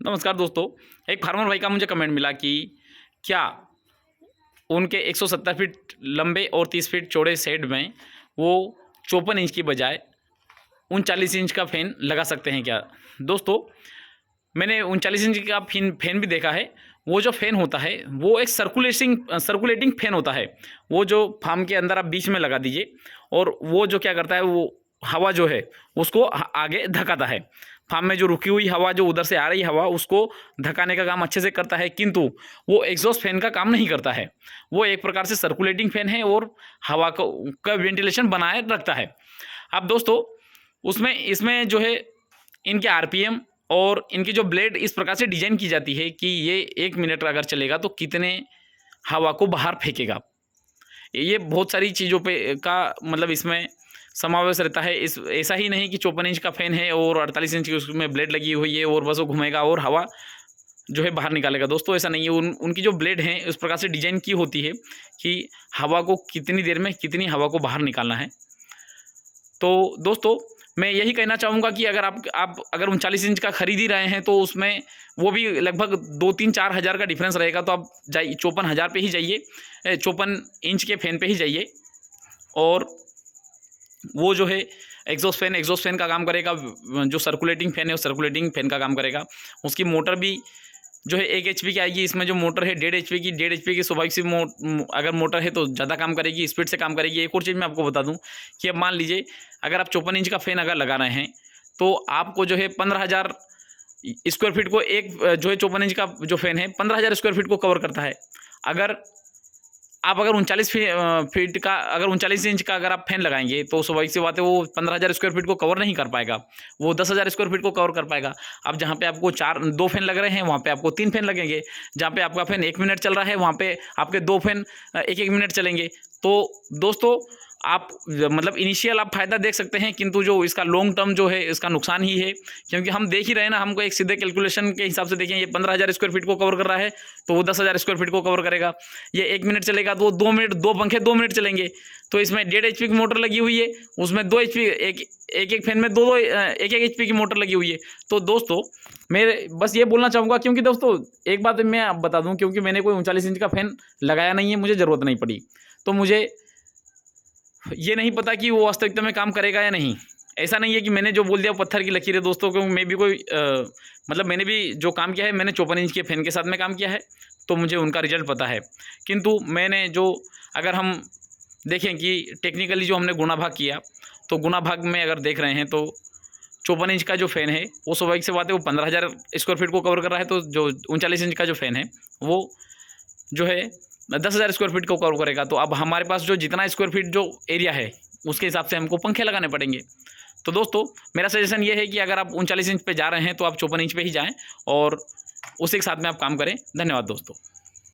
नमस्कार दोस्तों। एक फार्मर भाई का मुझे कमेंट मिला कि क्या उनके 170 फीट लंबे और 30 फीट चौड़े शेड में वो 54 इंच की बजाय 39 इंच का फ़ैन लगा सकते हैं क्या। दोस्तों, मैंने 39 इंच का फ़ैन भी देखा है। वो जो फ़ैन होता है वो एक सर्कुलेटिंग फ़ैन होता है। वो जो फार्म के अंदर आप बीच में लगा दीजिए और वो जो क्या करता है, वो हवा जो है उसको आगे धकाता है। फार्म में जो रुकी हुई हवा, जो उधर से आ रही हवा, उसको धकाने का काम अच्छे से करता है, किंतु वो एग्जॉस्ट फैन का काम नहीं करता है। वो एक प्रकार से सर्कुलेटिंग फैन है और हवा को का वेंटिलेशन बनाए रखता है। अब दोस्तों, इसमें जो है इनके आरपीएम और इनकी जो ब्लेड इस प्रकार से डिजाइन की जाती है कि ये 1 मिनट अगर चलेगा तो कितने हवा को बाहर फेंकेगा। ये बहुत सारी चीज़ों पे का मतलब इसमें समावेश रहता है। इस ऐसा ही नहीं कि 54 इंच का फ़ैन है और 48 इंच की उसमें ब्लेड लगी हुई है और बस वो घूमेगा और हवा जो है बाहर निकालेगा। दोस्तों, ऐसा नहीं है। उनकी जो ब्लेड हैं उस प्रकार से डिजाइन की होती है कि हवा को कितनी देर में कितनी हवा को बाहर निकालना है। तो दोस्तों, मैं यही कहना चाहूँगा कि अगर आप अगर 39 इंच का खरीद ही रहे हैं तो उसमें वो भी लगभग 2-3-4 हज़ार का डिफरेंस रहेगा। तो आप जाइए 54,000 पे ही जाइए, 54 इंच के फ़ैन पे ही जाइए और वो जो है एग्जॉस्ट फैन का काम करेगा। जो सर्कुलेटिंग फ़ैन है वो सर्कुलेटिंग फ़ैन का काम करेगा। उसकी मोटर भी जो है 1 एचपी की आएगी। इसमें जो मोटर है 1.5 एचपी की स्वाभाविक सी अगर मोटर है तो ज़्यादा काम करेगी, स्पीड से काम करेगी। एक और चीज़ मैं आपको बता दूं कि अब मान लीजिए अगर आप 54 इंच का फ़ैन अगर लगा रहे हैं तो आपको जो है 15,000 स्क्वायर फीट को एक जो है 54 इंच का जो फ़ैन है 15,000 स्क्वायर फीट को कवर करता है। अगर आप अगर 39 फीट का अगर 39 इंच का अगर आप फ़ैन लगाएंगे तो स्वाभाविक सी बात है वो 15,000 स्क्वायर फीट को कवर नहीं कर पाएगा, वो 10,000 स्क्वायर फीट को कवर कर पाएगा। अब जहाँ पे आपको 2 फैन लग रहे हैं वहाँ पे आपको 3 फैन लगेंगे। जहाँ पे आपका फ़ैन 1 मिनट चल रहा है वहाँ पे आपके 2 फैन 1-1 मिनट चलेंगे। तो दोस्तों, आप मतलब इनिशियल आप फ़ायदा देख सकते हैं, किंतु जो इसका लॉन्ग टर्म जो है इसका नुकसान ही है। क्योंकि हम देख ही रहे हैं ना, हमको एक सीधे कैलकुलेशन के हिसाब से देखें, ये 15,000 स्क्वायर फीट को कवर कर रहा है तो वो 10,000 स्क्वायर फीट को कवर करेगा। ये 1 मिनट चलेगा तो वो 2 मिनट, 2 पंखे 2 मिनट चलेंगे। तो इसमें 1.5 एचपी की मोटर लगी हुई है, उसमें 2 एचपी एक फैन में 1-1 एचपी की मोटर लगी हुई है। तो दोस्तों, मैं बस ये बोलना चाहूँगा, क्योंकि दोस्तों एक बात मैं आप बता दूँ, क्योंकि मैंने कोई 39 इंच का फ़ैन लगाया नहीं है, मुझे ज़रूरत नहीं पड़ी, तो मुझे ये नहीं पता कि वो वास्तविकता में काम करेगा या नहीं। ऐसा नहीं है कि मैंने जो बोल दिया पत्थर की लकीर है दोस्तों, क्योंकि मैं भी कोई मतलब मैंने भी जो काम किया है, मैंने 54 इंच के फ़ैन के साथ में काम किया है, तो मुझे उनका रिजल्ट पता है। किंतु मैंने जो अगर हम देखें कि टेक्निकली जो हमने गुणा भाग किया, तो गुणा भाग में अगर देख रहे हैं तो 54 इंच का जो फ़ैन है वो स्वाभाविक सी बात है वो 15,000 स्क्वायर फीट को कवर कर रहा है। तो जो 39 इंच का जो फ़ैन है वो जो है 10,000 स्क्वायर फीट को कवर करेगा। तो अब हमारे पास जो जितना स्क्वायर फीट जो एरिया है उसके हिसाब से हमको पंखे लगाने पड़ेंगे। तो दोस्तों, मेरा सजेशन ये है कि अगर आप 39 इंच पे जा रहे हैं तो आप 54 इंच पे ही जाएं और उसी के साथ में आप काम करें। धन्यवाद दोस्तों।